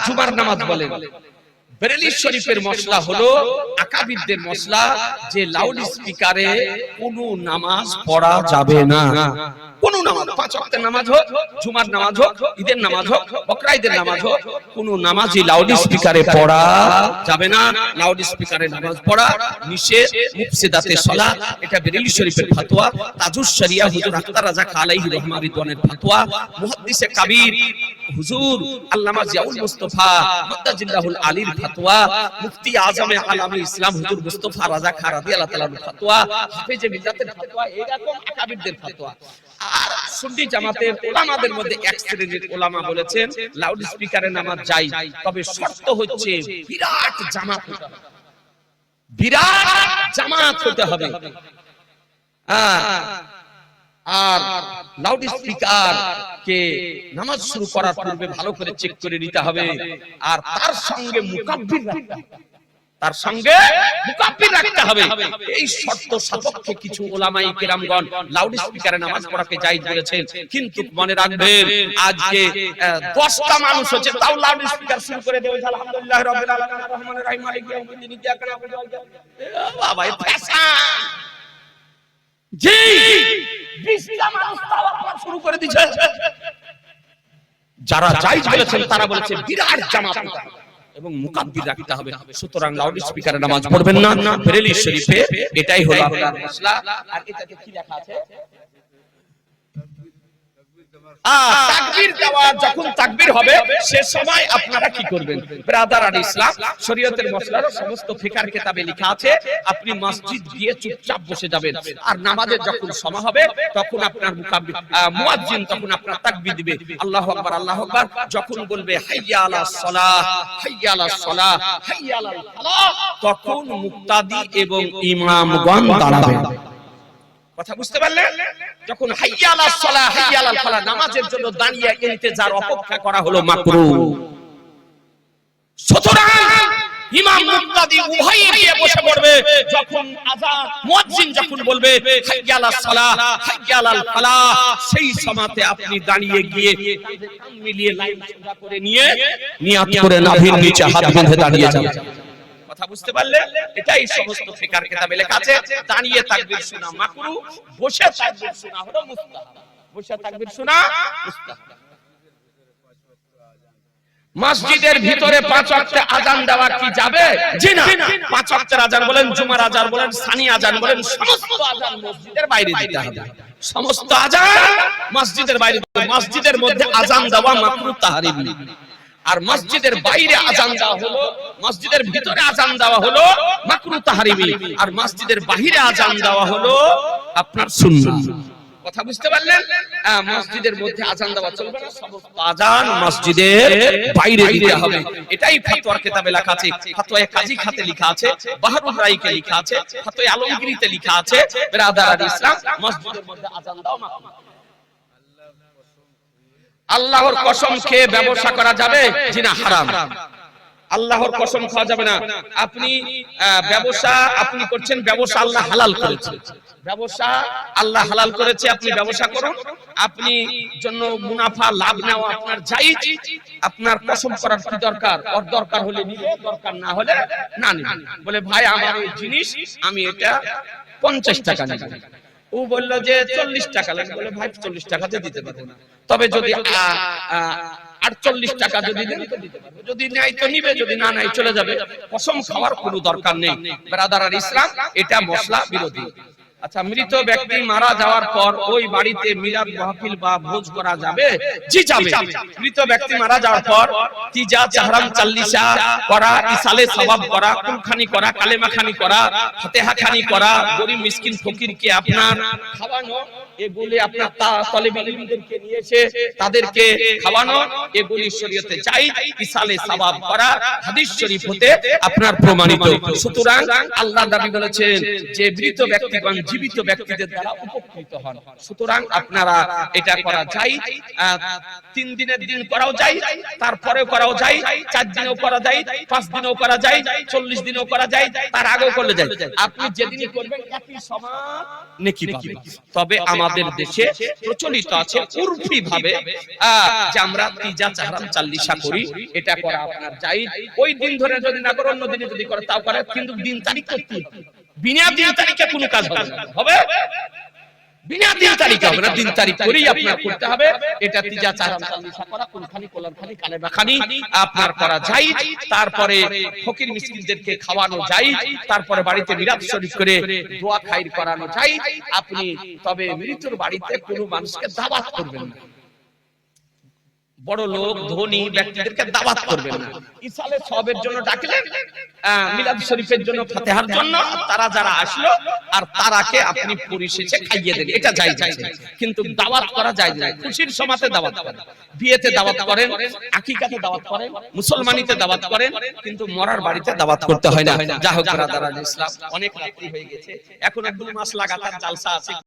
জুমার নামাজ বলেন। বেরেলি শরীফের মশলা হলো আকাবিরদের মশলা যে লাউড স্পিকারে কোনো নামাজ পড়া যাবে না। কোন নামাজ, 5 ওয়াক্তের নামাজ হোক, জুমার নামাজ হোক, ঈদের নামাজ হোক, বকরা ঈদের নামাজ হোক, কোন নামাজই লাউড স্পিকারে পড়া যাবে না। লাউড স্পিকারে নামাজ পড়া নিষেধ, মুফসিদাতে সালাত, এটা বেরেলি শরীফের ফতোয়া। তাজুস শরিয়া হুজুর আখতার রাজা আলাইহি রহমা রিদওয়ানের ফতোয়া। মুহাদ্দিসে কাবীর হুজুর আল্লামা জিয়াউল মুস্তাফা মুদাজিল্লাহুল আলীর ফতোয়া। মুফতি আজমে আলামে ইসলাম হুজুর মুস্তাফা রাজা রাদিয়াল্লাহু তাআলার ফতোয়া। হাফেজে মিল্লাতের ফতোয়া, এরকম আকাবিরদের ফতোয়া। আর সুন্নি জামাতের উলামাদের মধ্যে এক শ্রেণীর উলামা বলেছেন লাউড স্পিকারে নামাজ যায়, তবে শর্ত হচ্ছে বিরাট জামাত হতে হবে। বিরাট জামাত হতে হবে। আর লাউড স্পিকার কে নামাজ শুরু করার পূর্বে ভালো করে চেক করে নিতে হবে। আর তার সঙ্গে মুকাব্বির রাখতে হবে, তার সঙ্গে মুকাব্বির রাখতে হবে। এই শর্ত সাপেক্ষে কিছু উলামায়ে কেরামগণ লাউড স্পিকারে নামাজ পড়াকে জায়েজ বলেছেন। কিন্তু মনে রাখবেন আজকে 10টা মানুষ হচ্ছে তাও লাউড স্পিকার শুরু করে দেবে আলহামদুলিল্লাহ রাব্বিল আলামিন আর রহমানির রহিম মালিকি ইয়াউমিদ্দিন ইয়্যাকা না'বুদু ওয়া ইয়্যাকা নাস্তাঈন। বাবা এই ফ্যাশন জি 20টা মানুষ তাও আপনারা শুরু করে দিয়েছে। যারা জায়েজ বলেছেন তারা বলেছে বিরাট জামাত এবং মুকাব্বির রাখতে হবে। সুতরাং লাউড স্পিকারে নামাজ পড়বেন না। বেরেলি শরীফে এটাই হলো আপনার মাসলা। আর এটাতে কি লেখা আছে? তাকবীর দেওয়া, যখন তাকবীর হবে সে সময় আপনারা কি করবেন? ব্রাদার আর ইসলাম শরীয়তের মসলার সমস্ত ফিকার কিতাবে লেখা আছে, আপনি মসজিদ গিয়ে চুপচাপ বসে যাবেন। আর নামাজের যখন সময় হবে তখন আপনার মুয়াজ্জিন তখন আপনার তাকবীর দিবে, আল্লাহু আকবার আল্লাহু আকবার। যখন বলবে হাইয়া আলাস সালাহ হাইয়া আলাস সালাহ হাইয়া আলাল ফালাহ, তখন মুক্তাদি এবং ইমামগণ দাঁড়াবেন। কথা বুঝতে পারলেন? যখন হাইয়া আলাস সালাহ হাইয়া আলাল ফালাহ নামাজের জন্য দাঁড়িয়ে ইন্তেজার অপেক্ষা করা হলো মাকরুহ। সুতরাং ইমাম মুক্তাদি উভয়ে গিয়ে বসে পড়বে। যখন আযান মুয়াজ্জিন যখন বলবে হাইয়া আলাস সালাহ হাইয়া আলাল ফালাহ, সেই সময়তে আপনি দাঁড়িয়ে গিয়ে কান মিলিয়ে লাইন সোজা করে নিয়ে নিয়াত করে নাভির নিচে হাত বেঁধে দাঁড়িয়ে যাবেন। কথা বুঝতে পারলেন? এটাই সমস্ত ফিকার কিতাবে লেখা আছে। দাঁড়িয়ে তাকবীর শোনা মাকরুহ, বসে তাকবীর শোনা হলো মুস্তাহাব। বসে তাকবীর শোনা মুস্তাহাব। মসজিদের ভিতরে 5 ওয়াক্তে আযান দেওয়া কি যাবে? জি না। 5 ওয়াক্তের আযান বলেন, জুমার আযান বলেন, সানি আযান বলেন, সমস্ত আযান মসজিদের বাইরে দিতে হবে। সমস্ত আযান মসজিদের বাইরে। মসজিদের মধ্যে আযান দেওয়া মাকরুহ তাহরিমি। আর মসজিদের বাইরে আযান দেওয়া হলো, মসজিদের ভিতরে আযান দেওয়া হলো মাকরুহ তাহরিমি। আর মসজিদের বাইরে আযান দেওয়া হলো আপনার সুন্নাহ। কথা বুঝতে পারলেন? মসজিদের মধ্যে আযান দেওয়া চলবে না, সমস্ত আযান মসজিদের বাইরে দিতে হবে। এটাই ফতোয়ার কিতাবে লেখা আছে। ফতোয়ায়ে কাজী খাতে লেখা আছে, বাহরুর রাইকে লেখা আছে, ফতোয়ায়ে আলমগীরিতে লেখা আছে, ব্রাদার আর ইসলাম মসজিদের মধ্যে আযান দেওয়া মাকরুহ। আল্লাহর কসম খেয়ে ব্যবসা করা যাবে? জি না, হারাম। আল্লাহর কসম খাওয়া যাবে না। আপনি ব্যবসা আপনি করছেন, ব্যবসা আল্লাহ হালাল করেছে, ব্যবসা আল্লাহ হালাল করেছে, আপনি ব্যবসা করুন। আপনি জন্য মুনাফা লাভ নেওয়া আপনার জায়েজ। আপনার কসম করার কি দরকার? ওর দরকার হলে নিবে, দরকার না হলে না নিবে। বলে ভাই আমার এই জিনিস আমি এটা 50 টাকা নিব। ও বলল যে 40 টাকা লাগবে। বলে ভাই 40 টাকাতে দিতে পারবো না, তবে যদি 48 টাকা যদি দেন তো দিতে পারবো, যদি নাই তো নিবে, যদি না নাই চলে যাবে। কসম খাওয়ার কোনো দরকার নেই। ব্রাদার আর ইসলাম এটা মশলা বিরোধী। আচ্ছা, মৃত ব্যক্তি মারা যাওয়ার পর ওই বাড়িতে মিলাদ মাহফিল বা ভোজ করা যাবে? জি যাবে। মৃত ব্যক্তি মারা যাওয়ার পর তিজা চাহরাম চাল্লিশা করা, ইসালে সওয়াব করা, কুলখানি করা, কালেমা খানি করা, ফাতিহা খানি করা, গরীব মিসকিন ফকিরকে আপনার খাওয়ানো, এগুলি আপনার তালেবে ইলমদেরকে নিয়ে এসে তাদেরকে খাওয়ানো, এগুলি শরীয়তে জায়েজ। ইসালে সওয়াব করা হাদিস শরীফ হতে আপনার প্রমাণিত। সুতরাং আল্লাহ নবী বলেছেন যে মৃত ব্যক্তিগণ জীবিত ব্যক্তিদের দ্বারা উপকৃত হন। সুতরাং আপনারা এটা করা যায়। 3 দিনের দিন করাও যায়, তারপরে করা করাও যায়, 4 দিনেও করা যায়, 5 দিনেও করা যায়, 40 দিনেও করা যায়, তার আগেও করলে যায়। আপনি যেদিনই করবেন একই সমান নেকি পাবেন। তবে আমাদের দেশে প্রচলিত আছে উর্ফি ভাবে যে আমরা তিজা চাহরাম চাল্লিশা করি, এটা করা আপনার জায়েজ। ওই দিন ধরে যদি না করে অন্য দিনে যদি করে তাও করে, কিন্তু দিন তারিখ করতে হবে। বিনা দিন তারিখে কোনো কাজ হবে না। হবে বিনা দিন তারিখে হবে না, দিন তারিখ করেই আপনার করতে হবে। এটা তিজা চাহরাম চাল্লিশা করা, কোনখানি কোলানখানি কালেমা খানি আপনার করা যায়। তারপরে ফকির মিসকিনদেরকে খাওয়ানো যায়, তারপরে বাড়িতে মিলাদ শরীফ করে দোয়া খাইর করানো যায়। আপনি তবে মৃত্যুর বাড়িতে কোনো মানুষকে দাওয়াত করবেন না, বড় লোক ধনী ব্যক্তিদেরকে দাওয়াত করবেন না। ইসালে সবের জন্য ডাকলেন, মিলাদ শরীফের জন্য, ফাতিহার জন্য, তারা যারা আসলো আর তারাকে আপনি পরিশেষে খাইয়ে দেন, এটা জায়েজ আছে। কিন্তু দাওয়াত করা জায়েজ না। খুশির সময়তে দাওয়াত করেন, বিয়েতে দাওয়াত করেন, আকিকাতে দাওয়াত করেন, মুসলমানিতে দাওয়াত করেন, কিন্তু মরার বাড়িতে দাওয়াত করতে হয় না। যা হোক ব্রাদার আল ইসলাম, অনেক রাত্রি হয়ে গেছে, এখন একদম মাস লাগাতার জালসা আছে।